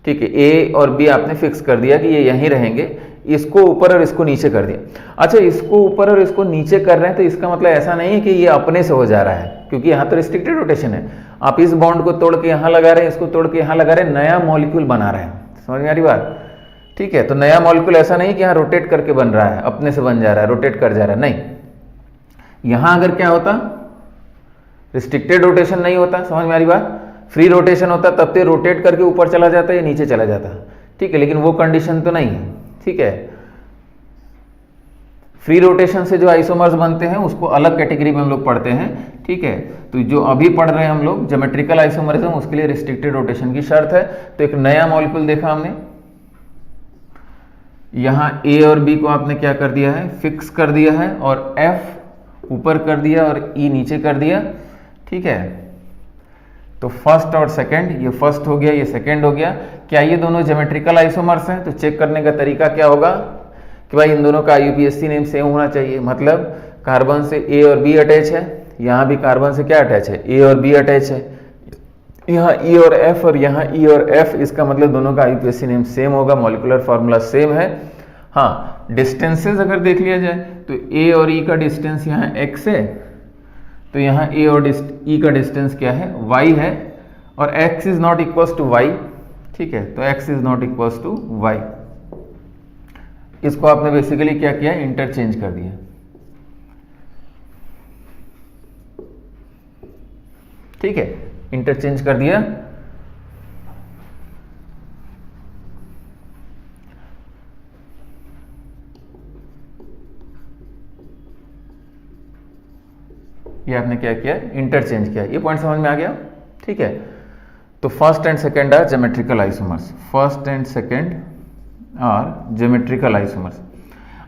ठीक है, A और B आपने फिक्स कर दिया कि ये यहीं रहेंगे, इसको ऊपर और इसको नीचे कर दिया। अच्छा, इसको ऊपर और इसको नीचे कर रहे हैं तो इसका मतलब ऐसा नहीं है कि ये अपने से हो जा रहा है, क्योंकि यहाँ तो रिस्ट्रिक्टेड रोटेशन है। आप इस बॉन्ड को तोड़ के यहाँ लगा रहे हैं, इसको तोड़ के यहाँ लगा रहे हैं, नया मॉलिक्यूल बना रहे हैं। समझ में आ रही बात? ठीक है, तो नया मॉलिक्यूल ऐसा नहीं कि यहाँ रोटेट करके बन रहा है, अपने से बन जा रहा है, रोटेट कर जा रहा है, नहीं। यहाँ अगर क्या होता, रिस्ट्रिक्टेड रोटेशन नहीं होता, समझ में आ रही बात, फ्री रोटेशन होता तब तो रोटेट करके ऊपर चला जाता है या नीचे चला जाता है। ठीक है, लेकिन वो कंडीशन तो नहीं है। ठीक है, फ्री रोटेशन से जो आइसोमर्स बनते हैं उसको अलग कैटेगरी में हम लोग पढ़ते हैं। ठीक है, तो जो अभी पढ़ रहे हैं हम लोग ज्योमेट्रिकल आइसोमरिज्म, उसके लिए रिस्ट्रिक्टेड रोटेशन की शर्त है। तो एक नया मॉलिक्यूल देखा हमने, यहां A और B को आपने क्या कर दिया है, फिक्स कर दिया है, और F ऊपर कर दिया और E नीचे कर दिया। ठीक है, तो फर्स्ट और सेकंड, ये फर्स्ट हो गया, ये सेकंड हो गया। क्या ये दोनों ज्योमेट्रिकल आइसोमर्स हैं? तो चेक करने का तरीका क्या होगा कि भाई इन दोनों का IUPAC नेम सेम होना चाहिए। मतलब कार्बन से A और B अटैच है, यहाँ भी कार्बन से क्या अटैच है? A और B अटैच है, यहाँ E और F और यहाँ E और F, इसका मतलब दोनों का IUPAC नेम सेम होगा, मॉलिक्यूलर फार्मूला सेम है। हाँ, डिस्टेंसेस अगर देख लिया जाए तो A और E का डिस्टेंस यहाँ x है, तो यहाँ A और E का डिस्टेंस क्या है? y है, और x is not equals to y, ठीक है, तो x is not equals to y। इसको आपने बेसिकली क्या किया? इंटरचेंज कर दिया, ठीक है, इंटरचेंज कर दिया। ये आपने क्या किया? इंटरचेंज किया। ये पॉइंट समझ में आ गया, ठीक है। तो first and second are geometrical isomers, first and second are geometrical isomers.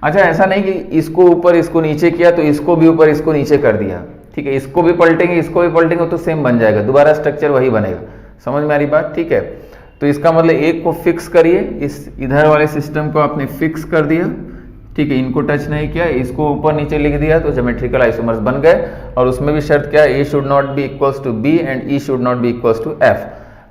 अच्छा, ऐसा नहीं कि इसको ऊपर इसको नीचे किया तो इसको भी ऊपर इसको नीचे कर दिया, ठीक है, इसको भी पलटेंगे इसको भी पलटेंगे तो सेम बन जाएगा, दोबारा स्ट्रक्चर वही बनेगा। समझ में आ रही बात, ठीक है। तो इसका मतलब एक को फिक्स करिए, इस इधर वाले सिस्टम को आपने फिक्स कर दिया, ठीक है, इनको टच नहीं किया, इसको ऊपर नीचे लिख दिया तो ज्योमेट्रिकल आइसोमर्स बन गए। और उसमें भी शर्त क्या है? A should not be equals to B and E should not be equals to F।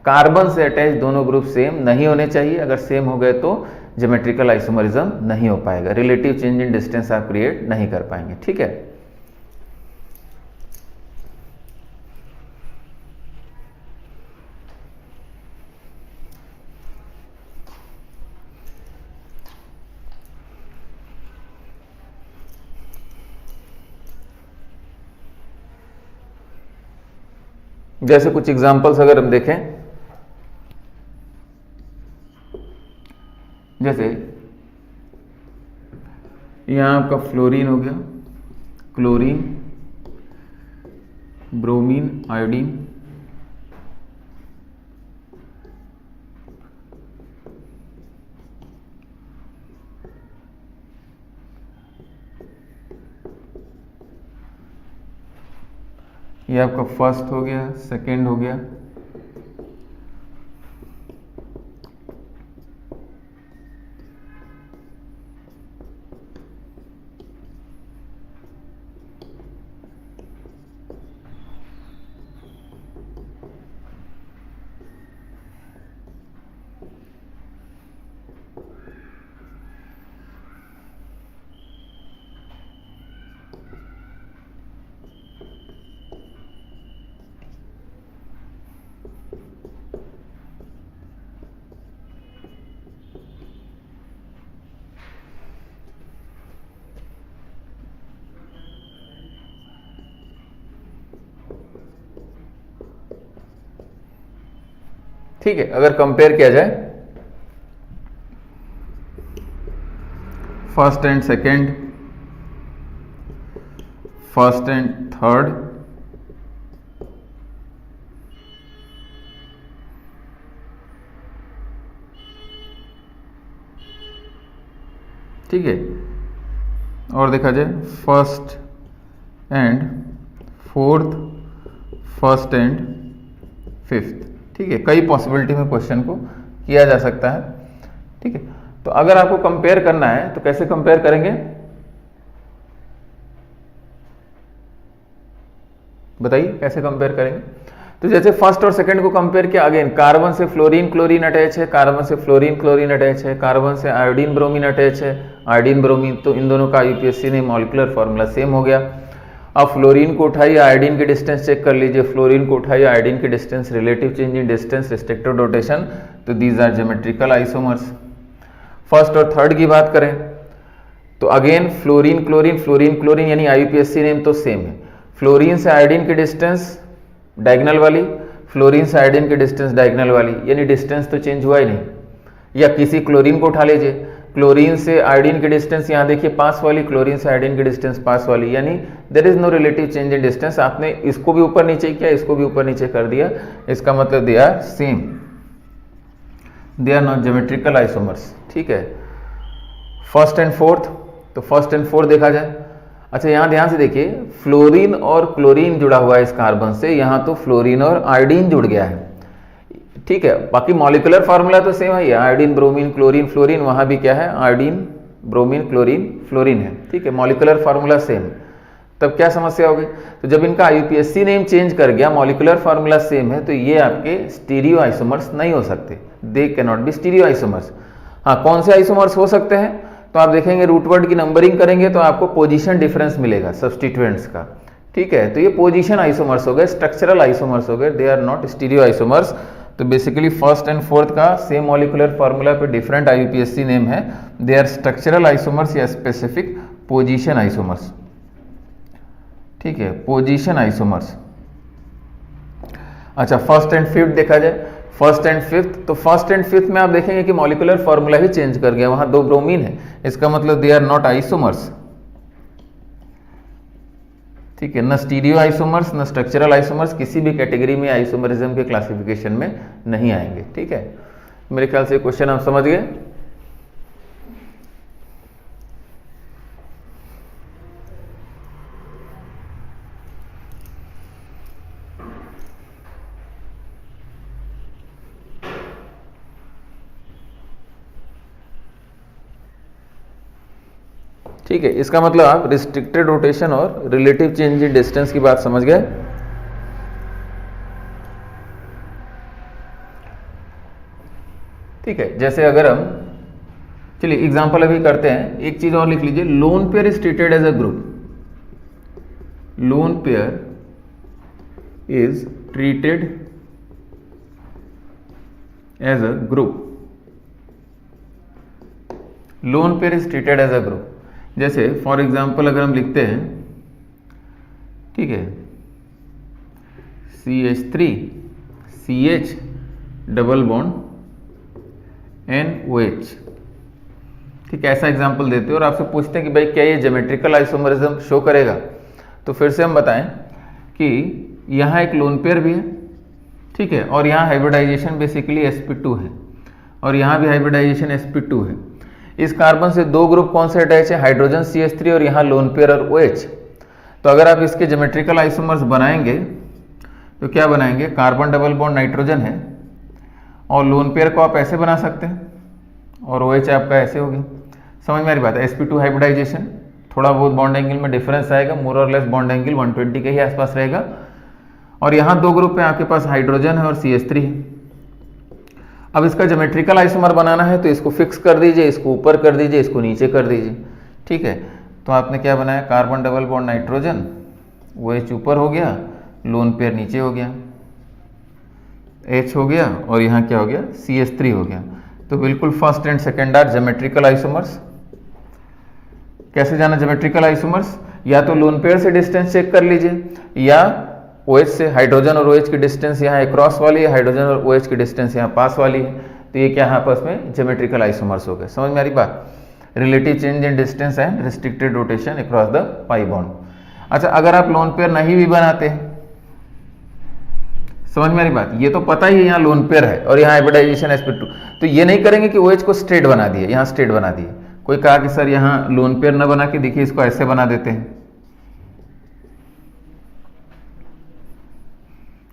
Carbon से अटैच दोनों ग्रुप सेम नहीं होने चाहिए, अगर सेम हो गए तो ज्योमेट्रिकल आइसोमरिज्म नहीं हो पाएगा, रिलेटिव चेंज इन डिस्टेंस आप क्रिएट नहीं कर पाएंगे, ठीक है। जैसे कुछ एग्जांपल्स अगर हम देखें, जैसे यहां आपका फ्लोरीन हो गया, क्लोरीन, ब्रोमीन, आयोडीन, ये आपका फर्स्ट हो गया, सेकंड हो गया, ठीक है। अगर कंपेयर किया जाए first and second, first and third, ठीक है, और देखा जाए first and fourth, first and fifth, ठीक है, कई पॉसिबिलिटी में क्वेश्चन को किया जा सकता है, ठीक है। तो अगर आपको कंपेयर करना है तो कैसे कंपेयर करेंगे बताइए, कैसे कंपेयर करेंगे? तो जैसे फर्स्ट और सेकंड को कंपेयर किया, अगेन कार्बन से फ्लोरीन क्लोरीन अटैच है, कार्बन से फ्लोरीन क्लोरीन अटैच है, कार्बन से आयोडीन ब्रोमीन अटैच है, आयोडीन ब्रोमीन, तो इन दोनों का IUPAC ने मॉलिक्यूलर फार्मूला सेम हो गया। अब फ्लोरीन को उठाइए, आयोडीन की डिस्टेंस चेक कर लीजिए, फ्लोरीन को उठाइए, आयोडीन की distance, relative change in distance, restrictive rotation, तो these are geometrical isomers. First और थर्ड की बात करें तो again fluorine chlorine, fluorine chlorine यानी IUPAC नेम तो सेम है। फ्लोरीन से आयोडीन की डिस्टेंस डायगोनल वाली, फ्लोरीन से आयोडीन की डिस्टेंस डायगोनल वाली, यानी डिस्टेंस तो चेंज हुआ ही नहीं। या किसी क्लोरीन को उठा लीजिए, क्लोरीन से आयोडीन की डिस्टेंस यहाँ देखिए पास वाली, क्लोरीन से आयोडीन की डिस्टेंस पास वाली, यानी there is no relative change in distance. आपने इसको भी ऊपर नीचे किया, इसको भी ऊपर नीचे कर दिया, इसका मतलब they are same, they are not geometrical isomers, ठीक है। फर्स्ट एंड फोर्थ, तो फर्स्ट एंड फोर्थ देखा जाए, अच्छा यहाँ ध्यान से देखिए, फ्लोरीन और क्लोरीन जुड़ा हुआ है इस कार्बन से, यहाँ तो फ्लोरीन और आयोडीन जुड़ गया है, ठीक है। बाकी मॉलिकुलर फार्मूला तो सेम है, आयोडीन ब्रोमीन क्लोरीन फ्लोरीन, वहाँ भी क्या है, आयोडीन ब्रोमीन क्लोरीन फ्लोरीन है, ठीक है, मॉलिकुलर फार्मूला सेम है। तब क्या समस्या होगी, तो जब इनका आईयूपीएसी नेम चेंज कर गया, मॉलिकुलर फार्मूला सेम है, तो ये आपके स्टीरियो आइसोमर्स नहीं हो सकते, they can not B stereo isomers. हाँ, कौन से आइसोमर्स हो सकते हैं, तो आप देखेंगे रूट वर्ड की नंबरिंग करेंगे तो आपको पोजीशन डिफरेंस मिलेगा सब्स्टिट्यूएंट्स का, ठीक है। तो ये पोजीशन आइसोमर्स हो गए, स्ट्रक्चरल आइसोमर्स हो गए, they are not stereoisomers. तो बेसिकली फर्स्ट एंड फोर्थ का सेम मॉलिकुलर फार्मूला पे डिफरेंट आईयूपीएसी नेम है, दे आर स्ट्रक्चरल आइसोमर्स या स्पेसिफिक पोजीशन आइसोमर्स, ठीक है, पोजीशन आइसोमर्स। अच्छा, फर्स्ट एंड फिफ्थ देखा जाए, फर्स्ट एंड फिफ्थ, तो फर्स्ट एंड फिफ्थ में आप देखेंगे कि मॉलिकुलर फार्मूला ही चेंज कर गया, वहां 2 ब्रोमीन है, इसका मतलब दे आर नॉट आइसोमर्स, ठीक है, न स्टीरियो आइसोमर्स न स्ट्रक्चरल आइसोमर्स, किसी भी कैटेगरी में आइसोमरिज्म के क्लासिफिकेशन में नहीं आएंगे, ठीक है। मेरे ख्याल से क्वेश्चन आप समझ गए। ठीक है, इसका मतलब आप रिस्ट्रिक्टेड रोटेशन और रिलेटिव चेंज इन डिस्टेंस की बात समझ गए। ठीक है, जैसे अगर हम, चलिए एग्जांपल अभी करते हैं, एक चीज और लिख लीजिए, lone pair is treated as a group, lone pair is treated as a group, lone pair is treated as a group. जैसे फॉर एग्जांपल अगर हम लिखते हैं, ठीक है, CH3 CH double bond NOH, ठीक है, ऐसा एग्जांपल देते हैं और आपसे पूछते हैं कि भाई क्या ये ज्योमेट्रिकल आइसोमरिज्म शो करेगा, तो फिर से हम बताएं कि यहाँ एक लोन पेयर भी है, ठीक है, और यहाँ हाइब्रिडाइजेशन बेसिकली sp2 है और यहाँ भी हाइब्रिडाइजेशन sp2 है। इस कार्बन से 2 ग्रुप कौन से अटैच है, हाइड्रोजन CH3 और यहाँ लोन पेयर और OH। तो अगर आप इसके ज्योमेट्रिकल आइसोमर्स बनाएंगे तो क्या बनाएंगे, कार्बन डबल बॉन्ड नाइट्रोजन है और लोन पेयर को आप ऐसे बना सकते हैं और OH आपका ऐसे होगी। समझ में आ रही बात है, sp2 हाइब्रिडाइजेशन, थोड़ा बहुत बॉन्ड एंगल में डिफरेंस आएगा, मोर और लेस बॉन्ड एंगल 120 के ही आसपास रहेगा। और यहाँ 2 ग्रुप है, आपके पास हाइड्रोजन है और CH3 है। अब इसका ज्योमेट्रिकल आइसोमर बनाना है तो इसको फिक्स कर दीजिए, इसको ऊपर कर दीजिए, इसको नीचे कर दीजिए, ठीक है। तो आपने क्या बनाया, carbon double bond nitrogen, OH ऊपर हो गया, लोन पेयर नीचे हो गया, H हो गया और यहाँ क्या हो गया, CH3 हो गया। तो बिल्कुल first and second are geometrical isomers. कैसे जाना ज्योमेट्रिकल आइसोमर्स, या तो लोन पेयर से डिस्टेंस चेक कर लीजिए या OH से, हाइड्रोजन और OH की डिस्टेंस यहाँ क्रॉस वाली है, हाइड्रोजन और OH की डिस्टेंस यहाँ पास वाली है, तो ये क्या है आपस में ज्योमेट्रिकल आइसोमर्स हो गए। समझ में आ रही बात, relative change in distance and restricted rotation across the pi bond. अच्छा, अगर आप लोन पेयर नहीं भी बनाते हैं, समझ में आ रही बात, ये तो पता ही है यहाँ लोन पेयर है और यहाँ हाइब्रिडाइजेशन sp2, तो ये नहीं करेंगे कि OH को स्ट्रेट बना दिए, यहाँ स्ट्रेट बना दिए। कोई कहा कि सर यहाँ लोन पेयर न बना के देखिए, इसको ऐसे बना देते हैं,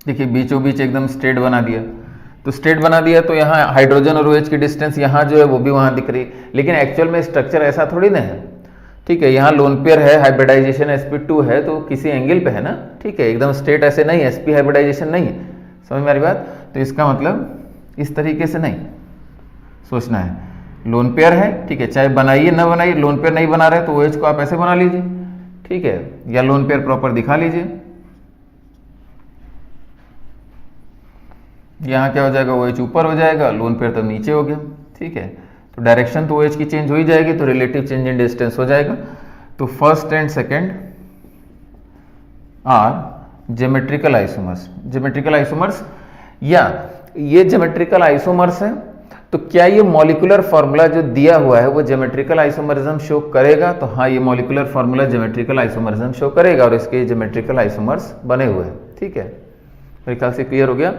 देखिए बीचों बीच एकदम स्ट्रेट बना दिया। तो स्ट्रेट बना दिया तो यहाँ हाइड्रोजन और OH की डिस्टेंस यहाँ जो है वो भी वहाँ दिख रही, लेकिन एक्चुअल में स्ट्रक्चर ऐसा थोड़ी ना है, ठीक है। यहाँ लोन पेयर है, हाइब्रिडाइजेशन sp2 है, तो किसी एंगल पे है ना, ठीक है, एकदम स्ट्रेट ऐसे नहीं, sp हाइब्रिडाइजेशन नहीं है। समझ में आ रही बात, तो इसका मतलब इस तरीके से नहीं सोचना है, लोन पेयर है, ठीक है, चाहे बनाइए ना बनाइए, लोन पेयर नहीं बना रहे तो OH को आप ऐसे बना लीजिए, ठीक है, या लोन पेयर प्रॉपर दिखा लीजिए। यहाँ क्या हो जाएगा, OH ऊपर हो जाएगा, लोन पेयर तो नीचे हो गया, ठीक है। तो डायरेक्शन तो OH की चेंज हो ही जाएगी, तो रिलेटिव चेंज इन डिस्टेंस हो जाएगा। तो first and second are geometrical isomers, geometrical isomers, या ये ज्योमेट्रिकल आइसोमर्स है, तो क्या ये मॉलिकुलर फार्मूला जो दिया हुआ है वो ज्योमेट्रिकल आइसोमरिज्म शो करेगा, तो हाँ ये molecular formula geometrical isomerism show करेगा और इसके ज्योमेट्रिकल आइसोमर्स बने हुए हैं, ठीक है। मेरे ख्याल से क्लियर हो गया।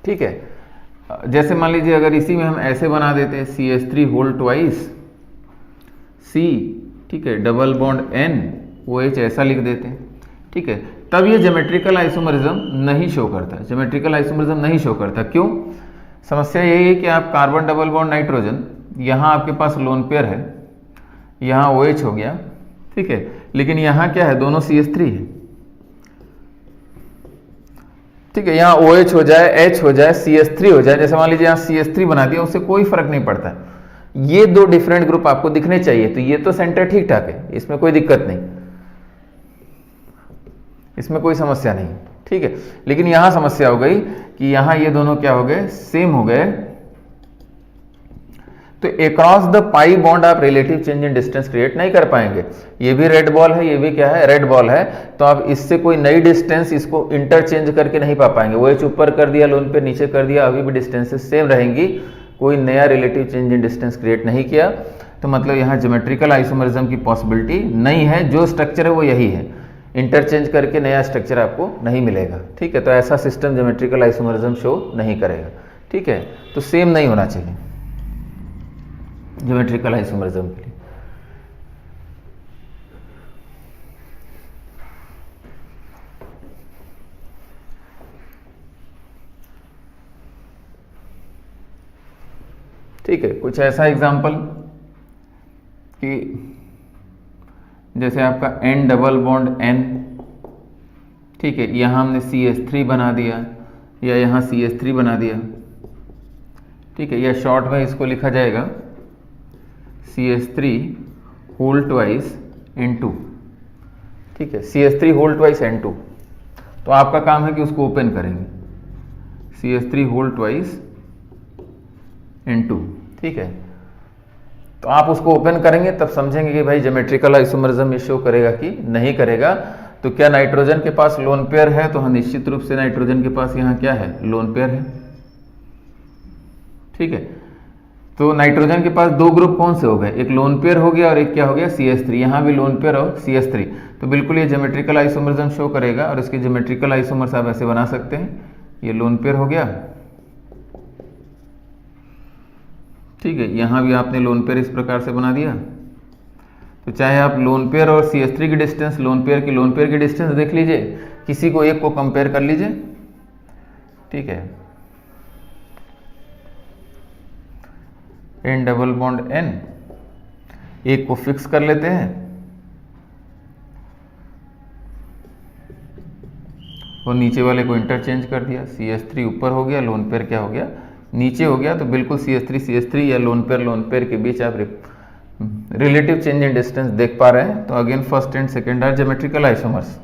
ठीक है। जैसे मान लीजिए अगर इसी में हम ऐसे बना देते हैं CH3 होल ट्वाइस C, ठीक है, डबल बॉन्ड N OH ऐसा लिख देते हैं, ठीक है, तब ये ज्योमेट्रिकल आइसोमरिज्म नहीं शो करता। ज्योमेट्रिकल आइसोमरिज्म नहीं शो करता क्यों? समस्या यही है कि आप कार्बन डबल बॉन्ड नाइट्रोजन, यहाँ आपके पास लोन पेयर है, यहाँ OH हो गया, ठीक है, लेकिन यहाँ क्या है, दोनों CH3 है, ठीक है, यहाँ OH हो जाए, H हो जाए, CH3 हो जाए, जैसे मान लीजिए यहाँ CH3 बना दिया, उससे कोई फर्क नहीं पड़ता है। ये दो डिफरेंट ग्रुप आपको दिखने चाहिए, तो ये तो सेंटर ठीक ठाक है, इसमें कोई दिक्कत नहीं, इसमें कोई समस्या नहीं, ठीक है। लेकिन यहां समस्या हो गई कि यहां ये दोनों क्या हो गए, सेम हो गए, तो अक्रॉस द पाई बॉन्ड आप relative change in distance create नहीं कर पाएंगे। ये भी रेड बॉल है, ये भी क्या है, रेड बॉल है, तो आप इससे कोई नई डिस्टेंस इसको इंटरचेंज करके नहीं पा पाएंगे। वो ऊपर कर दिया, लोन पे नीचे कर दिया, अभी भी डिस्टेंसेस सेम रहेंगी, कोई नया relative change in distance create नहीं किया, तो मतलब यहाँ ज्योमेट्रिकल आइसोमरिज्म की पॉसिबिलिटी नहीं है। जो स्ट्रक्चर है वो यही है, इंटरचेंज करके नया स्ट्रक्चर आपको नहीं मिलेगा, ठीक है। तो ऐसा सिस्टम ज्योमेट्रिकल आइसोमरिज्म शो नहीं करेगा, ठीक है। तो सेम नहीं होना चाहिए ज्योमेट्रिकल आइसोमरिज्म के लिए। ठीक है, कुछ ऐसा एग्जांपल कि जैसे आपका N डबल बॉन्ड N, ठीक है, यहाँ हमने CH3 बना दिया या यहाँ CH3 बना दिया, ठीक है, या शॉर्ट में इसको लिखा जाएगा CH3 होल ट्वाइस N2, ठीक है, CH3 होल ट्वाइस N2। तो आपका काम है कि उसको ओपन करेंगे, CH3 होल ट्वाइस N2, ठीक है। तो आप उसको ओपन करेंगे तब समझेंगे कि भाई ज्योमेट्रिकल आइसोमरिज्म ये शो करेगा कि नहीं करेगा। तो क्या नाइट्रोजन के पास लोन पेयर है? तो हाँ, निश्चित रूप से नाइट्रोजन के पास यहाँ क्या है, लोन पेयर है, ठीक है। तो नाइट्रोजन के पास दो ग्रुप कौन से हो गए, एक लोन पेयर हो गया और एक क्या हो गया, CH3। यहाँ भी लोन पेयर और CH3, तो बिल्कुल ये ज्योमेट्रिकल आइसोमरिज्म शो करेगा। और इसके ज्योमेट्रिकल आइसोमर्स आप ऐसे बना सकते हैं, ये लोन पेयर हो गया, ठीक है, यहाँ भी आपने लोन पेयर इस प्रकार से बना दिया। तो चाहे आप लोन पेयर और CH3 की डिस्टेंस, लोन पेयर की डिस्टेंस देख लीजिए, किसी को एक को कंपेयर कर लीजिए, ठीक है, N डबल बॉन्ड N, एक को फिक्स कर लेते हैं और नीचे वाले को इंटरचेंज कर दिया, CH3 ऊपर हो गया, लोन पेयर क्या हो गया, नीचे हो गया। तो बिल्कुल CH3 या लोन पेयर के बीच आप रिलेटिव चेंज इन डिस्टेंस देख पा रहे हैं। तो again first and second are geometrical isomers.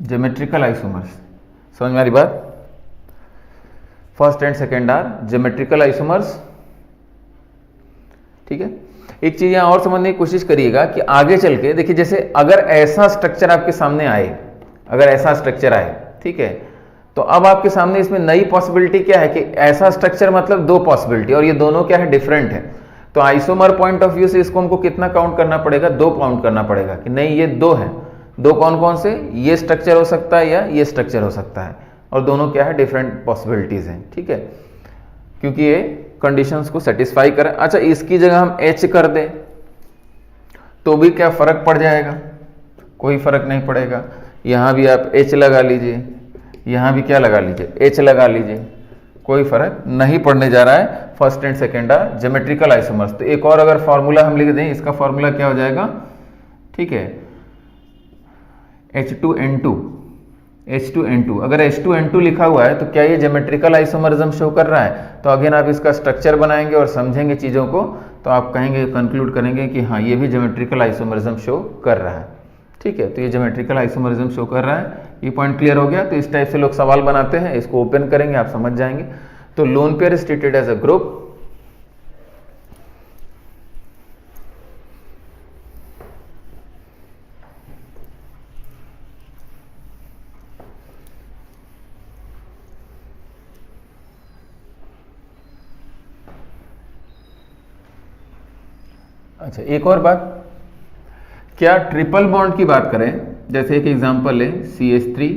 Geometrical isomers, समझ में आ रही बात? First and second are geometrical isomers, ठीक है। एक चीज यहां और समझने की कोशिश करिएगा कि आगे चल के देखिए, जैसे अगर ऐसा स्ट्रक्चर आपके सामने आए, अगर ऐसा स्ट्रक्चर आए, ठीक है, तो अब आपके सामने इसमें नई पॉसिबिलिटी क्या है कि ऐसा स्ट्रक्चर मतलब दो पॉसिबिलिटी, और ये दोनों क्या है, डिफरेंट है। तो आइसोमर पॉइंट ऑफ व्यू से इसको हमको कितना काउंट करना पड़ेगा, दो काउंट करना पड़ेगा कि नहीं ये दो है। दो कौन कौन से, ये स्ट्रक्चर हो सकता है या ये स्ट्रक्चर हो सकता है, और दोनों क्या है, डिफरेंट पॉसिबिलिटीज हैं, ठीक है, क्योंकि ये कंडीशंस को सेटिस्फाई करें। अच्छा, इसकी जगह हम H कर दें तो भी क्या फर्क पड़ जाएगा, कोई फर्क नहीं पड़ेगा। यहां भी आप H लगा लीजिए, यहां भी क्या लगा लीजिए, H लगा लीजिए, कोई फर्क नहीं पड़ने जा रहा है। First and second are geometrical isomers. तो एक और अगर फॉर्मूला हम लिख दें, इसका फॉर्मूला क्या हो जाएगा, ठीक है, H2N2। अगर H2N2 लिखा हुआ है तो क्या ये ज्योमेट्रिकल आइसोमरिज्म शो कर रहा है? तो अगेन आप इसका स्ट्रक्चर बनाएंगे और समझेंगे चीज़ों को, तो आप कहेंगे, कंक्लूड करेंगे कि हाँ ये भी ज्योमेट्रिकल आइसोमरिज्म शो कर रहा है, ठीक है। तो ये ज्योमेट्रिकल आइसोमरिज्म शो कर रहा है, ये पॉइंट क्लियर हो गया। तो इस टाइप से लोग सवाल बनाते हैं, इसको ओपन करेंगे आप समझ जाएंगे। तो lone pair is treated as a group, अच्छा एक और बात, क्या ट्रिपल बॉन्ड की बात करें जैसे एक एग्जांपल है CH3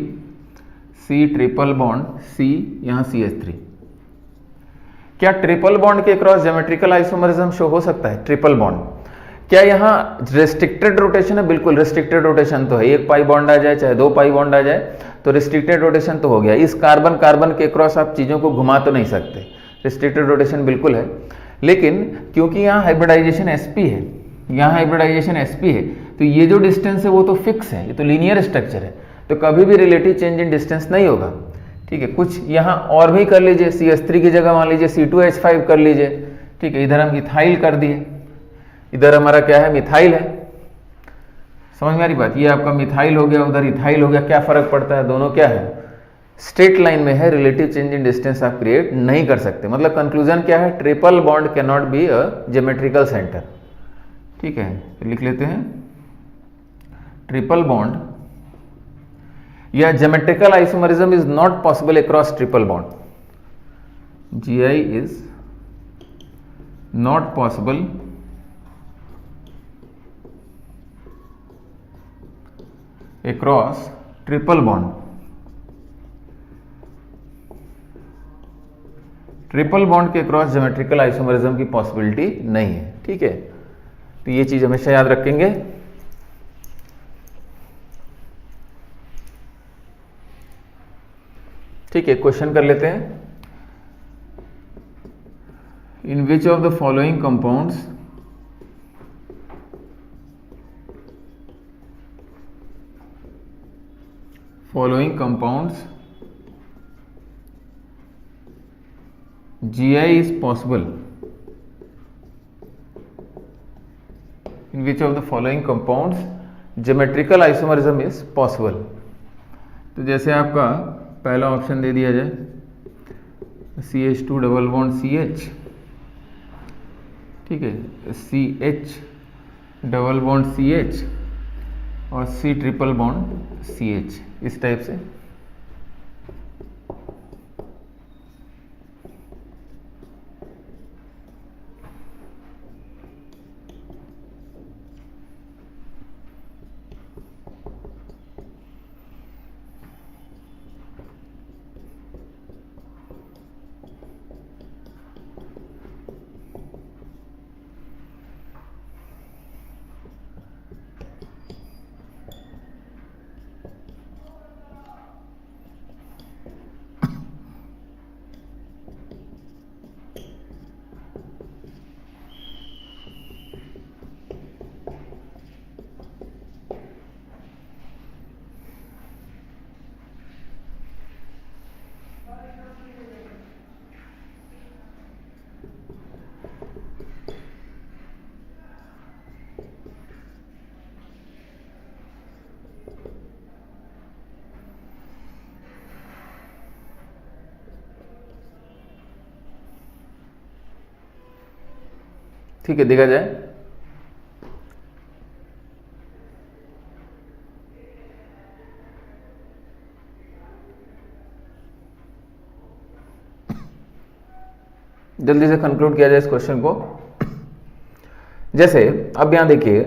C triple bond C, यहाँ CH3। क्या ट्रिपल बॉन्ड के क्रॉस ज्योमेट्रिकल आइसोमरिज्म शो हो सकता है? ट्रिपल बॉन्ड क्या यहाँ रिस्ट्रिक्टेड रोटेशन है? बिल्कुल रिस्ट्रिक्टेड रोटेशन तो है, एक पाई बॉन्ड आ जाए चाहे दो पाई बॉन्ड आ जाए तो रिस्ट्रिक्टेड रोटेशन तो हो गया। इस कार्बन कार्बन के क्रॉस आप चीज़ों को घुमा तो नहीं सकते, रिस्ट्रिक्टेड रोटेशन बिल्कुल है। लेकिन क्योंकि यहाँ हाइब्रिडाइजेशन sp है, यहाँ हाइब्रिडाइजेशन sp है, तो ये जो डिस्टेंस है वो तो फिक्स है, ये तो लीनियर स्ट्रक्चर है, तो कभी भी रिलेटिव चेंज इन डिस्टेंस नहीं होगा। ठीक है, कुछ यहाँ और भी कर लीजिए, CH3 की जगह मान लीजिए C2H5 कर लीजिए। ठीक है, इधर हम इथाइल कर दिए, इधर हमारा क्या है? मिथाइल है। समझ में आ रही बात? ये आपका मिथाइल हो गया, उधर इथाइल हो गया, क्या फर्क पड़ता है? दोनों क्या है? स्ट्रेट लाइन में है, रिलेटिव चेंज इन डिस्टेंस आप क्रिएट नहीं कर सकते। मतलब कंक्लूजन क्या है? Triple bond can not be a geometrical centre. ठीक है, तो लिख लेते हैं ट्रिपल बॉन्ड या geometrical isomerism is not possible across triple bond. GI is not possible across triple bond. Triple bond के क्रॉस ज्योमेट्रिकल आइसोमरिज्म की पॉसिबिलिटी नहीं है। ठीक है, तो ये चीज हमेशा याद रखेंगे। ठीक है, क्वेश्चन कर लेते हैं। In which of the following compounds GI is possible? In which of the following compounds geometrical isomerism is possible? तो जैसे आपका पहला ऑप्शन दे दिया जाए CH2 डबल बॉन्ड CH, ठीक है, CH डबल बॉन्ड CH और C ट्रिपल बॉन्ड CH, इस टाइप से। ठीक है, देखा जाए जल्दी से कंक्लूड किया जाए इस क्वेश्चन को। जैसे अब यहां देखिए,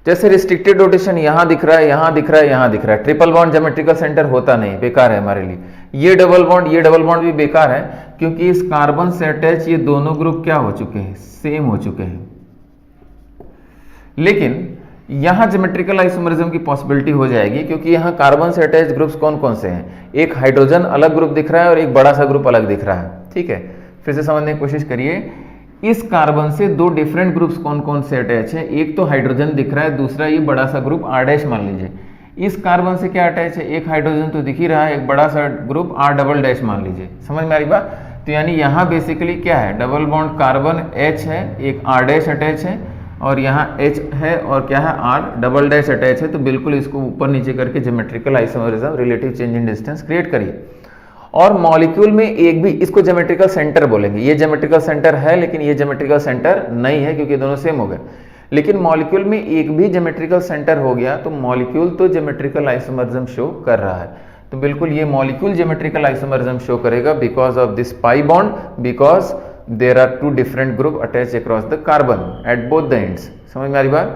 जैसे रिस्ट्रिक्टेड रोटेशन यहां दिख रहा है, यहां दिख रहा है, यहां दिख रहा है, ट्रिपल बॉन्ड ज्योमेट्रिकल सेंटर होता नहीं, बेकार है हमारे लिए। ये डबल बॉन्ड भी बेकार है, क्योंकि इस कार्बन से अटैच ये दोनों ग्रुप क्या हो चुके हैं? सेम हो चुके हैं। लेकिन यहां ज्योमेट्रिकल आइसोमरिज्म की पॉसिबिलिटी हो जाएगी, क्योंकि यहां कार्बन से अटैच ग्रुप्स कौन कौन से हैं? एक हाइड्रोजन अलग ग्रुप दिख रहा है और एक बड़ा सा ग्रुप अलग दिख रहा है। ठीक है, फिर से समझने की कोशिश करिए। इस कार्बन से दो डिफरेंट ग्रुप्स कौन कौन से अटैच है? एक तो हाइड्रोजन दिख रहा है, दूसरा ये बड़ा सा ग्रुप R' मान लीजिए। इस कार्बन से क्या अटैच है? एक हाइड्रोजन तो दिख ही रहा है, एक बड़ा सा ग्रुप R" मान लीजिए। समझ में आ रही बात? तो यानी यहाँ बेसिकली क्या है? डबल बॉन्ड कार्बन H है, एक R' अटैच है, और यहाँ H है और क्या है? R" अटैच है। तो बिल्कुल इसको ऊपर नीचे करके geometrical isomerism, relative change in distance create करिए। और मॉलिक्यूल में एक भी, इसको ज्योमेट्रिकल सेंटर बोलेंगे। ये ज्योमेट्रिकल सेंटर है, लेकिन ये ज्योमेट्रिकल सेंटर नहीं है, क्योंकि दोनों सेम हो गए। लेकिन मॉलिक्यूल में एक भी ज्योमेट्रिकल सेंटर हो गया तो मॉलिक्यूल तो ज्योमेट्रिकल आइसोमरिज्म शो कर रहा है। तो बिल्कुल ये मॉलिक्यूल ज्योमेट्रिकल आइसोमरिज्म शो करेगा because of this pi bond, because there are two different group attach across the carbon at both the ends. समझ में आ रही बात?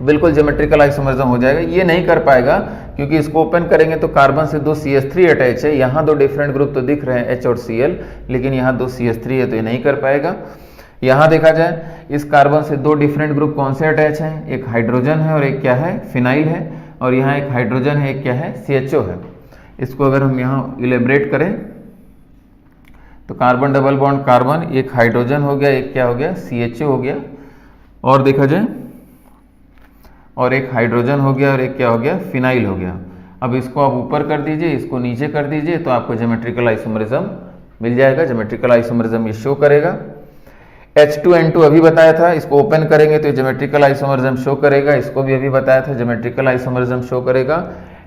तो बिल्कुल ज्योमेट्रिकल आइसोमरिज्म हो जाएगा। ये नहीं कर पाएगा क्योंकि इसको ओपन करेंगे तो कार्बन से 2 CH3 अटैच है, यहाँ 2 डिफरेंट ग्रुप तो दिख रहे हैं H और Cl, लेकिन यहाँ 2 CH3 है तो ये नहीं कर पाएगा। यहाँ देखा जाए इस कार्बन से 2 डिफरेंट ग्रुप कौन से अटैच हैं, एक हाइड्रोजन है और एक क्या है, फिनाइल है, और यहाँ एक हाइड्रोजन है, एक क्या है, CHO है। इसको अगर हम यहाँ इलेबरेट करें तो कार्बन डबल बॉन्ड कार्बन, एक हाइड्रोजन हो गया, एक क्या हो गया, CHO हो गया, और देखा जाए और एक हाइड्रोजन हो गया और एक क्या हो गया, फिनाइल हो गया। अब इसको आप ऊपर कर दीजिए, इसको नीचे कर दीजिए तो आपको ज्योमेट्रिकल आइसोमरिज्म मिल जाएगा। ज्योमेट्रिकल आइसोमरिज्म ये शो करेगा। H2N2 अभी बताया था, इसको ओपन करेंगे तो ज्योमेट्रिकल आइसोमरिज्म शो करेगा। इसको भी अभी बताया था, ज्योमेट्रिकल आइसोमरिज्म शो करेगा।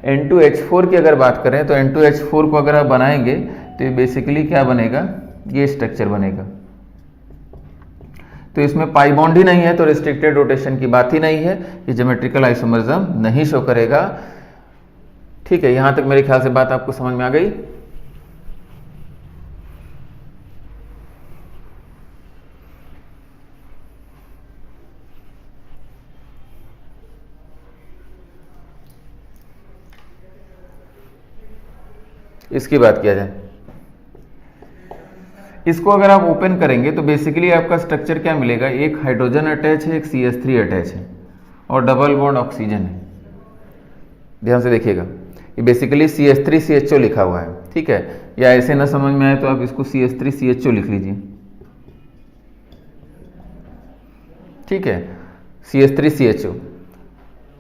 N2H4 की अगर बात करें तो N2H4 को अगर आप बनाएंगे तो ये बेसिकली क्या बनेगा, ये स्ट्रक्चर बनेगा। तो इसमें पाई बॉन्ड ही नहीं है तो रिस्ट्रिक्टेड रोटेशन की बात ही नहीं है, ये ज्योमेट्रिकल आइसोमरिज्म नहीं शो करेगा। ठीक है, यहां तक मेरे ख्याल से बात आपको समझ में आ गई। इसकी बात किया जाए, इसको अगर आप ओपन करेंगे तो बेसिकली आपका स्ट्रक्चर क्या मिलेगा, एक हाइड्रोजन अटैच है, एक CH3 अटैच है और डबल बॉन्ड ऑक्सीजन है। ध्यान से देखिएगा, ये बेसिकली CH3 CHO लिखा हुआ है। ठीक है, या ऐसे ना समझ में आए तो आप इसको CH3 CHO लिख लीजिए। ठीक है, CH3 CHO,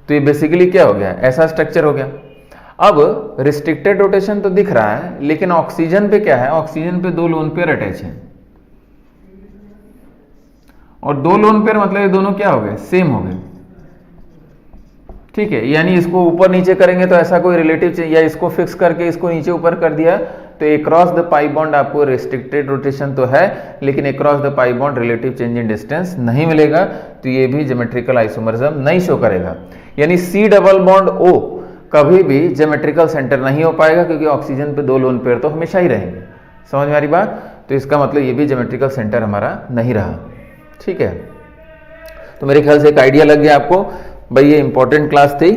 तो ये बेसिकली क्या हो गया, ऐसा स्ट्रक्चर हो गया। अब रिस्ट्रिक्टेड रोटेशन तो दिख रहा है, लेकिन ऑक्सीजन पे क्या है, ऑक्सीजन पे 2 लोन पेयर अटैच हैं, और 2 लोन पेयर मतलब ये दोनों क्या हो गए, सेम हो गए। ठीक है, यानी इसको ऊपर नीचे करेंगे तो ऐसा कोई रिलेटिव, या इसको फिक्स करके इसको नीचे ऊपर कर दिया तो अक्रॉस द पाई बॉन्ड आपको रिस्ट्रिक्टेड रोटेशन तो है, लेकिन across the pi bond relative change in distance नहीं मिलेगा, तो ये भी ज्योमेट्रिकल आइसोमरिज्म नहीं शो करेगा। यानी C डबल बॉन्ड O कभी भी ज्योमेट्रिकल सेंटर नहीं हो पाएगा, क्योंकि ऑक्सीजन पे 2 लोन पेयर तो हमेशा ही रहेंगे। समझ में आ रही बात? तो इसका मतलब ये भी ज्योमेट्रिकल सेंटर हमारा नहीं रहा। ठीक है, तो मेरे ख्याल से एक आइडिया लग गया आपको। भाई ये इंपॉर्टेंट क्लास थी,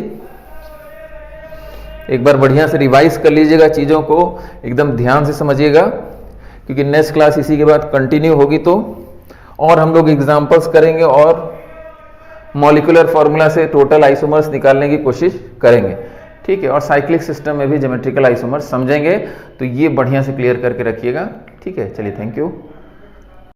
एक बार बढ़िया से रिवाइज कर लीजिएगा, चीज़ों को एकदम ध्यान से समझिएगा, क्योंकि नेक्स्ट क्लास इसी के बाद कंटिन्यू होगी तो और हम लोग एग्जाम्पल्स करेंगे और मॉलिक्यूलर फॉर्मूला से टोटल आइसोमर्स निकालने की कोशिश करेंगे। ठीक है, और साइक्लिक सिस्टम में भी ज्योमेट्रिकल आइसोमर्स समझेंगे, तो ये बढ़िया से क्लियर करके रखिएगा। ठीक है, चलिए, थैंक यू।